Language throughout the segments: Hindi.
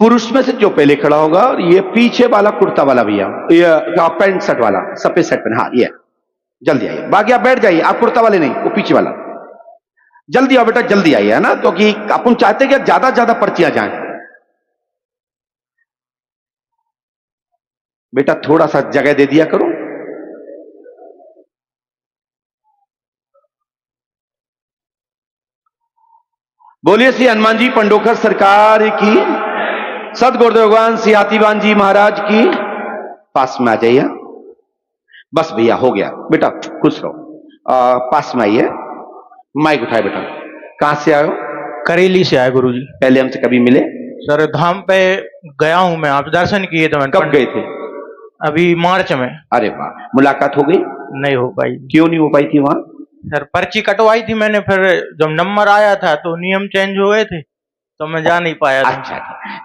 पुरुष में से जो पहले खड़ा होगा, और ये पीछे वाला कुर्ता वाला भैया, ये पैंट शर्ट वाला, सफेद शर्ट पहना, हाँ ये जल्दी आइए। बाकी आप बैठ जाइए, आप कुर्ता वाले नहीं, वो पीछे वाला। जल्दी आओ बेटा, जल्दी आइए, है ना, तो कि अपन चाहते कि ज्यादा ज्यादा पर्चियां जाएं। बेटा थोड़ा सा जगह दे दिया करो। बोलिए श्री हनुमान जी पंडोकर सरकार की, सदगुरुदेव भगवान श्री हाथीवान जी महाराज की। पास में आ जाइए, बस भैया हो गया, बेटा खुश रहो। पास में आइए, माइक उठाए बेटा। कहां से आए हो? करेली से आए गुरुजी। पहले हमसे कभी मिले? सर धाम पे गया हूं मैं, आप दर्शन किए थे मैंने। कब गए थे? अभी मार्च में। अरे वाह, मुलाकात हो गई? नहीं हो पाई। क्यों नहीं हो पाई थी वहां? सर पर्ची कटवाई थी मैंने, फिर जब नंबर आया था तो नियम चेंज हो गए थे, तो मैं जा नहीं पाया था। अच्छा,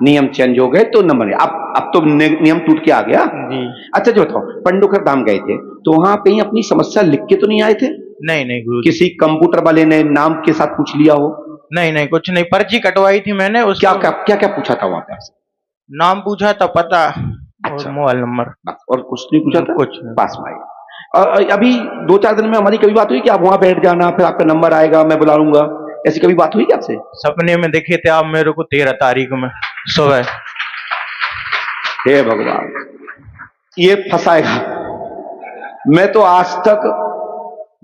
नियम चेंज हो गए तो नंबर, अब तो नियम टूट के आ गया जी। अच्छा जो बताओ, पंडोकर धाम गए थे तो वहां कहीं अपनी समस्या लिख के तो नहीं आए थे? नहीं गुरुजी। किसी कंप्यूटर वाले ने नाम के साथ पूछ लिया हो? नहीं कुछ नहीं, पर्ची कटवाई थी मैंने। उस क्या क्या पूछा था वहां पे? नाम पूछा था, पता, अच्छा, और मोबाइल नंबर, बस, और कुछ नहीं पूछा था? कुछ नहीं। पास में आए। और अभी 2-4 दिन में हमारी कभी बात हुई कि आप वहां बैठ जाना, फिर आपका नंबर आएगा, मैं बुला लूंगा, ऐसी कभी बात हुई क्या आपसे? सपने में देखे थे आप मेरे को 13 तारीख में सुबह। हे भगवान, ये फंसाएगा। मैं तो आज तक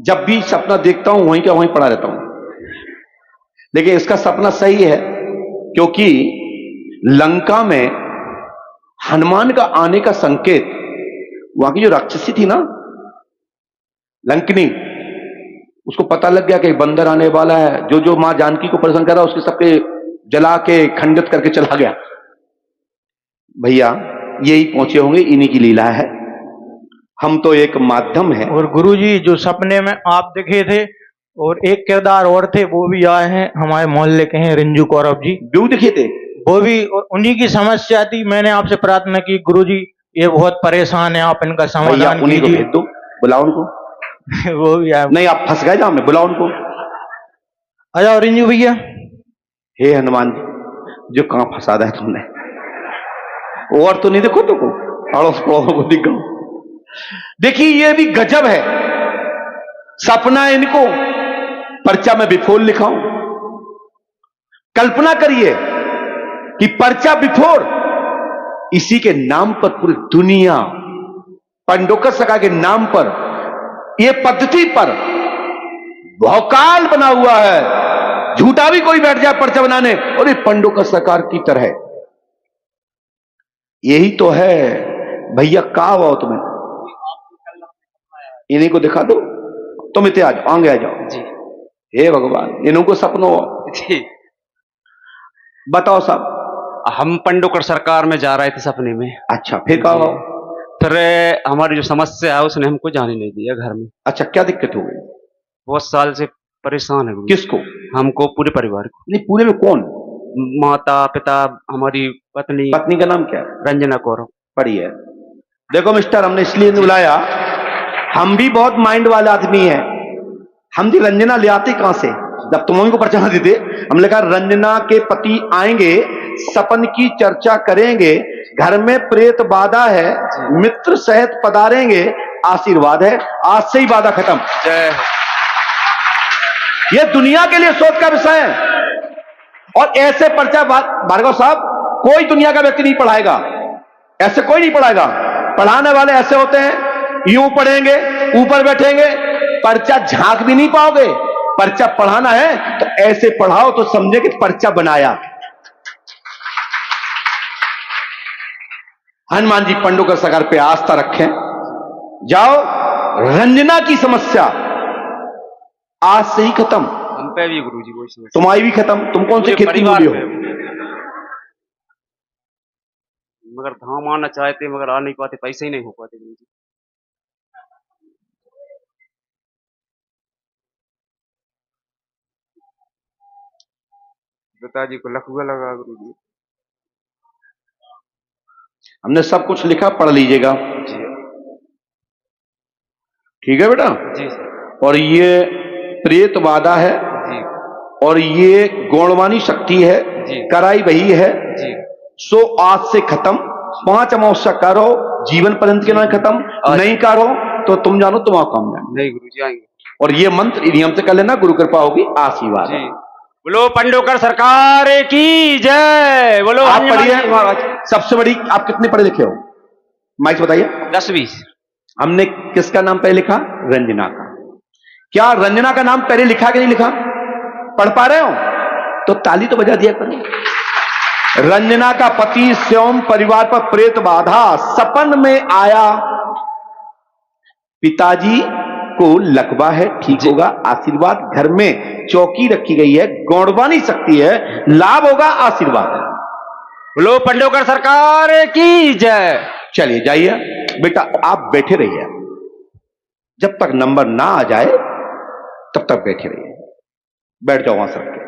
जब भी सपना देखता हूं वहीं का वहीं पड़ा रहता हूं, लेकिन इसका सपना सही है, क्योंकि लंका में हनुमान का आने का संकेत, वहां की जो राक्षसी थी ना लंकिनी, उसको पता लग गया कि बंदर आने वाला है। जो मां जानकी को परेशान कर रहा, उसके सबके जला के खंडित करके चला गया। भैया यही पहुंचे होंगे, इन्हीं की लीला है, हम तो एक माध्यम है। और गुरुजी जो सपने में आप दिखे थे, और एक किरदार और थे, वो भी आए हैं, हमारे मोहल्ले के हैं, रंजू कौरव जी, व्यू दिखे थे, वो भी, उन्हीं की समस्या थी। मैंने आपसे प्रार्थना की, गुरुजी ये बहुत परेशान है, आप इनका समाधान उन्हीं को कीजिए। भेज दो, बुलाओ उनको। वो भी आए। नहीं, आप फंस गए जाम में, बुलाओ उनको। आ जाओ रंजू भैया। हे हनुमान जी, जो कहां फंसा दिया तुमने, और तो नहीं देखो तुमको, अड़ोस पड़ोस को दिख गो। देखिए ये भी गजब है, सपना इनको पर्चा में बिफोर लिखाऊं। कल्पना करिए कि पर्चा बिफोर, इसी के नाम पर पूरी दुनिया, पंडोकर सरकार के नाम पर, ये पद्धति पर भौकाल बना हुआ है। झूठा भी कोई बैठ जाए पर्चा बनाने, और ये पंडोकर सरकार की तरह। यही तो है भैया, कहा हुआ तुम्हें, इन्हीं को दिखा दो, तुम इतने आ जाओ, आगे आ जाओ जी। हे भगवान, इन्हों को सपनों जी। बताओ साहब। हम पंडोकर सरकार में जा रहे थे सपने में। अच्छा, फिर कहा? फिर हमारी जो समस्या है उसने हमको जाने नहीं दिया घर में। अच्छा, क्या दिक्कत हो गई? बहुत साल से परेशान है। किसको? हमको, पूरे परिवार को। नहीं, पूरे में कौन? माता पिता, हमारी पत्नी। पत्नी का नाम क्या है? रंजना कौरव। पढ़ी है। देखो मिस्टर, हमने इसलिए नहीं बुलाया, हम भी बहुत माइंड वाले आदमी है। हम भी रंजना ले आते कहां से, जब तुम उनको पर्चा देते, हमने कहा रंजना के पति आएंगे, सपन की चर्चा करेंगे, घर में प्रेत बाधा है, मित्र सहित पधारेंगे, आशीर्वाद है, आज से ही बाधा खत्म। जय। ये दुनिया के लिए सोच का विषय है, और ऐसे पर्चा भार्गव साहब कोई दुनिया का व्यक्ति नहीं पढ़ाएगा, ऐसे कोई नहीं पढ़ाएगा। पढ़ाने वाले ऐसे होते हैं, यूं पढ़ेंगे, ऊपर बैठेंगे, पर्चा झांक भी नहीं पाओगे। पर्चा पढ़ाना है तो ऐसे पढ़ाओ तो समझे कि पर्चा बनाया। हनुमान जी पंडोकर सरकार पे आस्था रखें, जाओ, रंजना की समस्या आज से ही खत्म। हम पे भी गुरुजी कोई समस्या, तुम्हारी भी खत्म। तुम कौन से खेती में हो? मगर धाम आना चाहते, मगर आ नहीं पाते, पैसे ही नहीं हो पाते गुरुजी। पिताजी को लकवा लगा गुरुजी। हमने सब कुछ लिखा, पढ़ लीजिएगा, ठीक है बेटा जी। और ये प्रेत बाधा है जी, और ये गौणवानी शक्ति है जी, कराई वही है जी, सो आज से खत्म, 5 अमावस्या करो, जीवन पर्यंत के ना खत्म, नहीं करो तो तुम जानो तुम्हारा काम जानो। नहीं गुरुजी आएंगे। और ये मंत्र नियम से कर लेना, गुरु कृपा होगी, आशीर्वाद है। जी बोलो पंडोकर सरकार की जय। बोलो आप हनुमान पढ़िए, जी महाराज। सबसे बड़ी, आप कितने पढ़े लिखे हो माइक से बताइए। 10-20। हमने किसका नाम पहले लिखा? रंजना का। क्या रंजना का नाम पहले लिखा कि नहीं लिखा? पढ़ पा रहे हो तो ताली तो बजा दिया करो। रंजना का पति श्योम परिवार पर प्रेत बाधा, सपन में आया, पिताजी को लकवा है, ठीक होगा, आशीर्वाद, घर में चौकी रखी गई है, गौड़वानी शक्ति है, लाभ होगा, आशीर्वाद है। बोलो पंडोकर सरकार की जय। चलिए जाइए बेटा, आप बैठे रहिए, जब तक नंबर ना आ जाए तब तक बैठे रहिए। बैठ जाओ वहां सबके,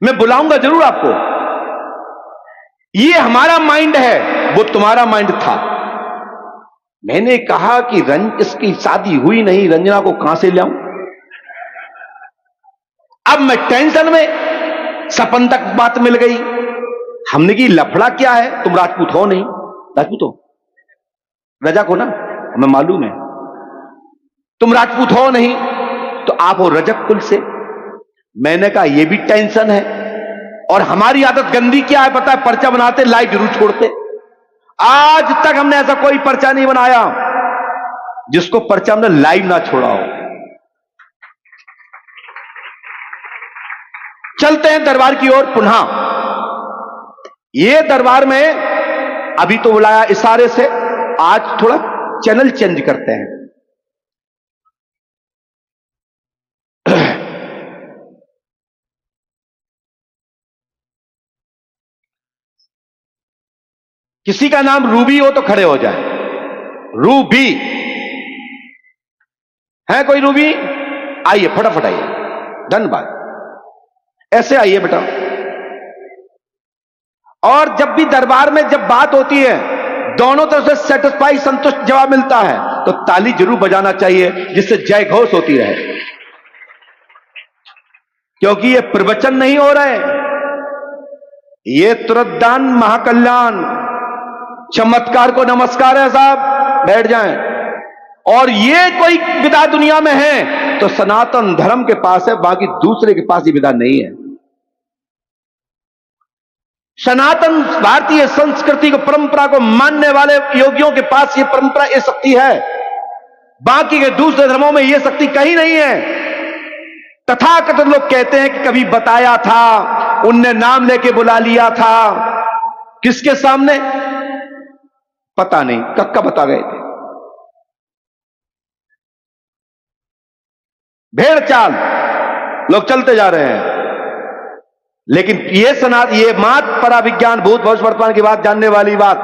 मैं बुलाऊंगा जरूर आपको। ये हमारा माइंड है, वो तुम्हारा माइंड था। मैंने कहा कि इसकी शादी हुई नहीं, रंजना को कहां से लाऊं? अब मैं टेंशन में, सपन तक बात मिल गई। हमने की लफड़ा क्या है, तुम राजपूत हो नहीं? राजपूत हो, रजक हो ना, हमें मालूम है। तुम राजपूत हो नहीं तो आप हो रजक कुल से। मैंने कहा ये भी टेंशन है, और हमारी आदत गंदी क्या है पता है? पर्चा बनाते लाइव जरूर छोड़ते। आज तक हमने ऐसा कोई पर्चा नहीं बनाया जिसको पर्चा हमने लाइव ना छोड़ा हो। चलते हैं दरबार की ओर पुनः। ये दरबार में अभी तो बुलाया इशारे से, आज थोड़ा चैनल चेंज करते हैं। किसी का नाम रूबी हो तो खड़े हो जाए। रूबी है कोई? रूबी आइए, फटाफट आइए, धन्यवाद। ऐसे आइए बेटा। और जब भी दरबार में जब बात होती है, दोनों तरफ से सेटिस्फाई, संतुष्ट जवाब मिलता है तो ताली जरूर बजाना चाहिए, जिससे जय घोष होती रहे। क्योंकि ये प्रवचन नहीं हो रहे, ये तुरदान महाकल्याण चमत्कार को नमस्कार है साहब, बैठ जाएं। और ये कोई विदा दुनिया में है तो सनातन धर्म के पास है, बाकी दूसरे के पास ये विदा नहीं है। सनातन भारतीय संस्कृति को, परंपरा को मानने वाले योगियों के पास ये परंपरा, ये शक्ति है। बाकी के दूसरे धर्मों में ये शक्ति कहीं नहीं है। तथाकथित लोग कहते हैं कि कभी बताया था, उनने नाम लेके बुला लिया था, किसके सामने पता नहीं, कक्का बता गए थे। भेड़ चाल लोग चलते जा रहे हैं। लेकिन ये मात परा विज्ञान, भूत भविष्य वर्तमान की बात जानने वाली बात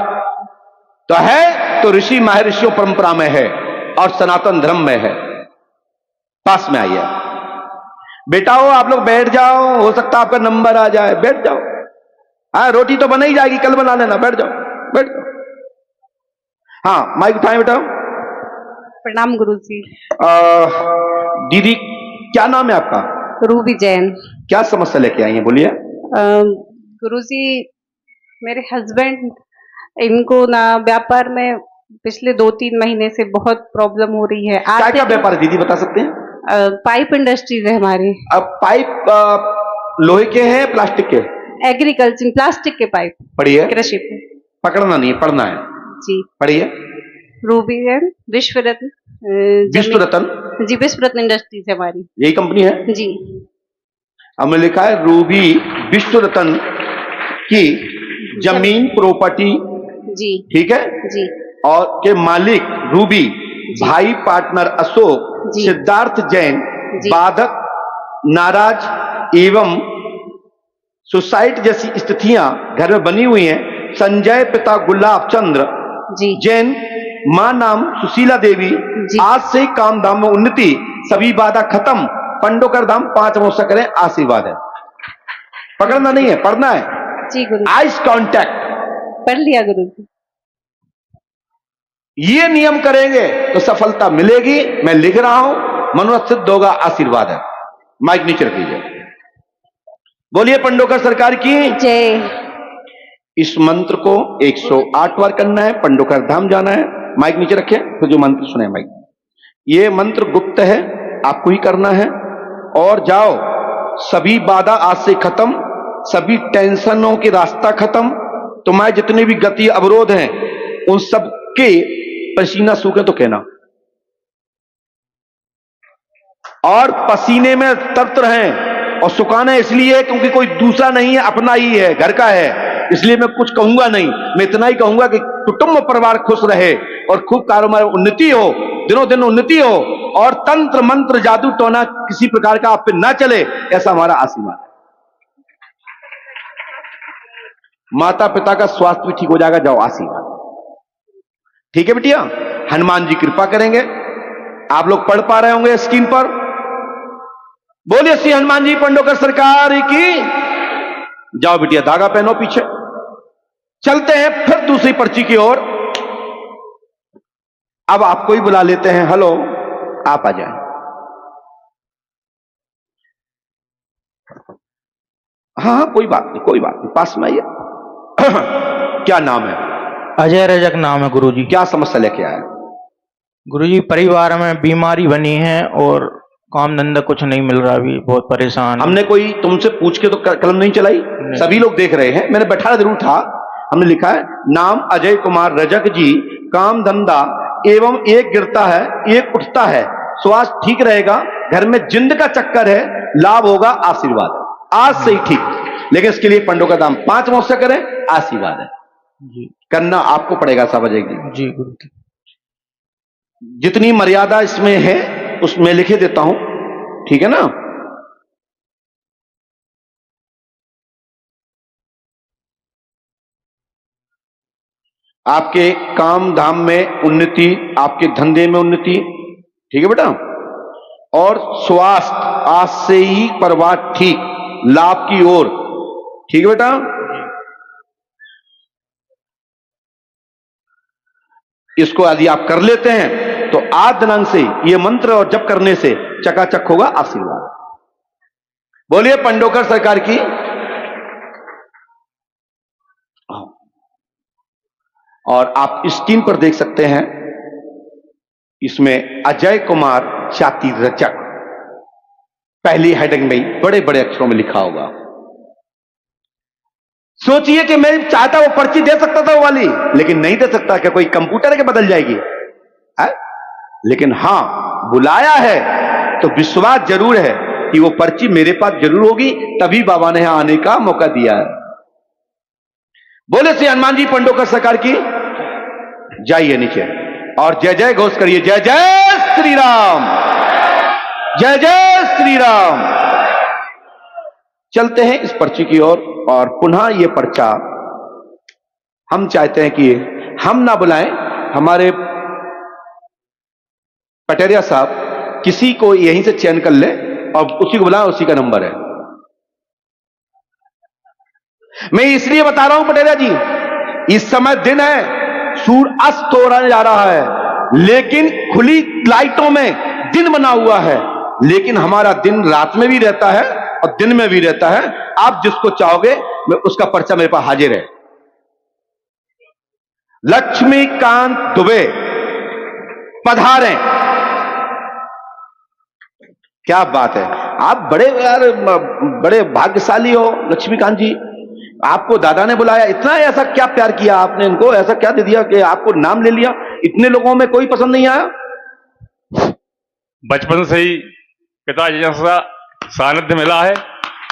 तो है, तो ऋषि महर्षियों परंपरा में है और सनातन धर्म में है। पास में आइए बेटा, हो आप लोग बैठ जाओ, हो सकता है आपका नंबर आ जाए, बैठ जाओ। हाँ, रोटी तो बना ही जाएगी, कल बना लेना, बैठ जाओ, बैठ जाओ। हाँ, माइक उठाएं बेटा। प्रणाम गुरुजी। दीदी क्या नाम है आपका? रूबी जैन। क्या समस्या लेके आई हैं, बोलिए। गुरुजी, मेरे हस्बैंड, इनको ना व्यापार में पिछले 2-3 महीने से बहुत प्रॉब्लम हो रही है। क्या क्या व्यापार है दीदी, बता सकते हैं? पाइप इंडस्ट्रीज है हमारी। अब पाइप लोहे के हैं, प्लास्टिक के? एग्रीकल्चर, प्लास्टिक के पाइप। पढ़िए, कृषि पे। पकड़ना नहीं है, पढ़ना है जी। पढ़िए। रूबी जैन, विश्व रत्न। विश्व रत्न? जी, विश्व रत्न इंडस्ट्रीज है हमारी। यही कंपनी है जी। हमने लिखा है रूबी विश्व रत्न की जमीन प्रॉपर्टी, जी ठीक है जी। और के मालिक रूबी, भाई पार्टनर अशोक, जी। सिद्धार्थ जैन, जी। बाधक, नाराज एवं सुसाइड जैसी स्थितियां घर में बनी हुई हैं। संजय पिता गुलाब चंद्र जी। जैन, मां नाम सुशीला देवी। जी। आज से काम धाम में उन्नति, सभी बाधा खत्म, पंडोकर धाम 5 अमावस्या करें, आशीर्वाद है। पकड़ना नहीं है, पढ़ना है। जी गुरु। आइज कांटेक्ट, पढ़ लिया गुरु जी। ये नियम करेंगे तो सफलता मिलेगी। मैं लिख रहा हूं, मनोरथ सिद्ध होगा, आशीर्वाद है। माइक नीचे रखिए। बोलिए पंडोकर सरकार की जय। इस मंत्र को 108 बार करना है, पंडोकर धाम जाना है। माइक नीचे रखें, फिर जो मंत्र सुने माइक। ये मंत्र गुप्त है, आपको ही करना है। और जाओ, सभी बाधा आज से खत्म, सभी टेंशनों के रास्ता खत्म, तुम्हारे जितने भी गति अवरोध हैं उन सब के पसीना सूखे तो कहना, और पसीने में तरत रहें। और सुखाना इसलिए क्योंकि कोई दूसरा नहीं है, अपना ही है, घर का है, इसलिए मैं कुछ कहूंगा नहीं। मैं इतना ही कहूंगा कि कुटुंब परिवार खुश रहे और खूब कारोबार उन्नति हो, दिनों दिन उन्नति हो, और तंत्र मंत्र जादू टोना किसी प्रकार का आप पे ना चले, ऐसा हमारा आशीर्वाद है। माता पिता का स्वास्थ्य भी ठीक हो जाएगा, जाओ आशीर्वाद। ठीक है बिटिया, हनुमान जी कृपा करेंगे। आप लोग पढ़ पा रहे होंगे स्क्रीन पर। बोलिए श्री हनुमान जी पंडोकर सरकार की। जाओ बिटिया, धागा पहनो पीछे। चलते हैं फिर दूसरी पर्ची की ओर। अब आपको ही बुला लेते हैं। हेलो, आप आ जाए। हाँ, कोई बात नहीं, कोई बात नहीं, पास में आइए। क्या नाम है? अजय रजक नाम है गुरुजी। क्या समस्या लेके आए? गुरुजी, परिवार में बीमारी बनी है और काम धंधा कुछ नहीं मिल रहा, अभी बहुत परेशान। हमने कोई तुमसे पूछ के तो कलम नहीं चलाई, सभी लोग देख रहे हैं, मैंने बैठा जरूर था। हमने लिखा है नाम अजय कुमार रजक जी, काम धंधा एवं एक गिरता है एक उठता है, स्वास्थ्य ठीक रहेगा, घर में जिंद का चक्कर है, लाभ होगा, आशीर्वाद है। आज से ही ठीक, लेकिन इसके लिए पंडों का दाम 5 मौत से करें, आशीर्वाद है जी, करना आपको पड़ेगा सब अजय जी। जी गुरु जी। जितनी मर्यादा इसमें है उसमें लिखे देता हूं, ठीक है ना? आपके काम धाम में उन्नति, आपके धंधे में उन्नति, ठीक है बेटा? और स्वास्थ्य आज से ही परिवार ठीक, लाभ की ओर, ठीक है बेटा? इसको यदि आप कर लेते हैं तो आज दिनांक से ये मंत्र और जप करने से चकाचक होगा, आशीर्वाद। बोलिए पंडोकर सरकार की। और आप स्क्रीन पर देख सकते हैं, इसमें अजय कुमार जाति रजक पहली हेडिंग में बड़े बड़े अक्षरों में लिखा होगा। सोचिए कि मैं चाहता वो पर्ची दे सकता था वो वाली, लेकिन नहीं दे सकता। क्या कोई कंप्यूटर के बदल जाएगी है? लेकिन हां, बुलाया है तो विश्वास जरूर है कि वो पर्ची मेरे पास जरूर होगी, तभी बाबा ने यहां आने का मौका दिया है। बोले श्री हनुमान जी पंडोकर सरकार की। जाइए नीचे और जय जय घोष करिए, जय जय श्री राम, जय जय श्री राम। चलते हैं इस पर्ची की ओर। और पुनः ये पर्चा हम चाहते हैं कि हम ना बुलाएं, हमारे पटेरिया साहब किसी को यहीं से चयन कर ले और उसी को बुलाएं, उसी का नंबर है। मैं इसलिए बता रहा हूं पटेरिया जी, इस समय दिन है, सूर्य अस्त होने जा रहा है, लेकिन खुली लाइटों में दिन बना हुआ है, लेकिन हमारा दिन रात में भी रहता है और दिन में भी रहता है। आप जिसको चाहोगे मैं उसका पर्चा मेरे पास हाजिर है। लक्ष्मीकांत दुबे पधारें। क्या बात है, आप बड़े यार बड़े भाग्यशाली हो लक्ष्मीकांत जी। आपको दादा ने बुलाया, इतना ऐसा क्या प्यार किया आपने इनको, ऐसा क्या दे दिया कि आपको नाम ले लिया? इतने लोगों में कोई पसंद नहीं आया? बचपन से ही पिताजी जैसा सानिध्य मिला है।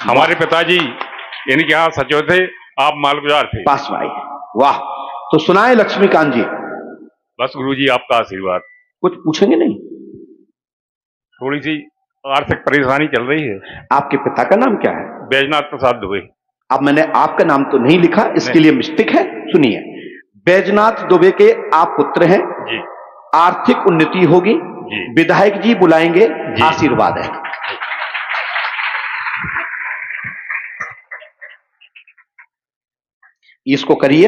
हमारे पिताजी इनके यहाँ सचिव थे, आप मालगुजार थे। पास में आई, वाह। तो सुनाए लक्ष्मीकांत जी। बस गुरुजी आपका आशीर्वाद। कुछ पूछेंगे नहीं? थोड़ी सी आर्थिक परेशानी चल रही है। आपके पिता का नाम क्या है? बैजनाथ प्रसाद दुबे। अब मैंने आपका नाम तो नहीं लिखा, इसके लिए मिस्टेक है। सुनिए, बैजनाथ दुबे के आप पुत्र हैं जी। आर्थिक उन्नति होगी जी। विधायक जी बुलाएंगे, आशीर्वाद है। इसको करिए।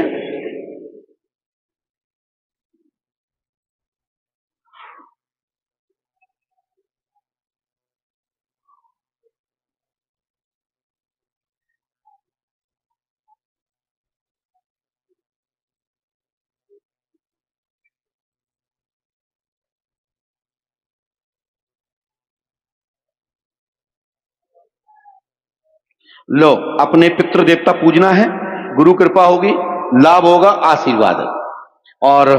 लो, अपने पितृ देवता पूजना है, गुरु कृपा होगी, लाभ होगा, आशीर्वाद है। और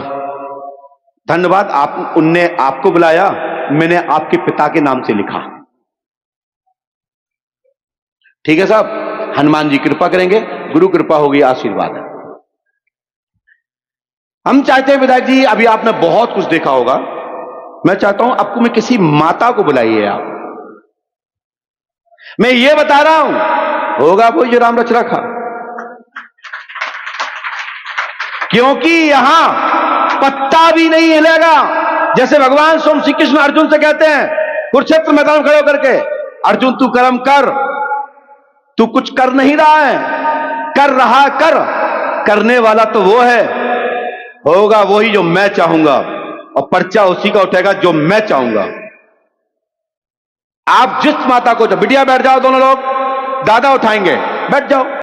धन्यवाद, आप उनने आपको बुलाया, मैंने आपके पिता के नाम से लिखा। ठीक है साहब, हनुमान जी कृपा करेंगे, गुरु कृपा होगी, आशीर्वाद है। हम चाहते हैं विधायक जी, अभी आपने बहुत कुछ देखा होगा, मैं चाहता हूं आपको मैं किसी माता को बुलाइए। आप, मैं ये बता रहा हूं, होगा वो जो राम रच रखा, क्योंकि यहां पत्ता भी नहीं हिलेगा। जैसे भगवान स्वयं श्री कृष्ण अर्जुन से कहते हैं कुरुक्षेत्र मैदान में खड़े होकर के, अर्जुन तू कर्म कर, तू कुछ कर नहीं रहा है, कर रहा कर, करने वाला तो वो है, होगा वही जो मैं चाहूंगा, और पर्चा उसी का उठेगा जो मैं चाहूंगा। आप जिस माता को, बिटिया बैठ जाओ, दोनों लोग, दादा उठाएंगे, बैठ जाओ।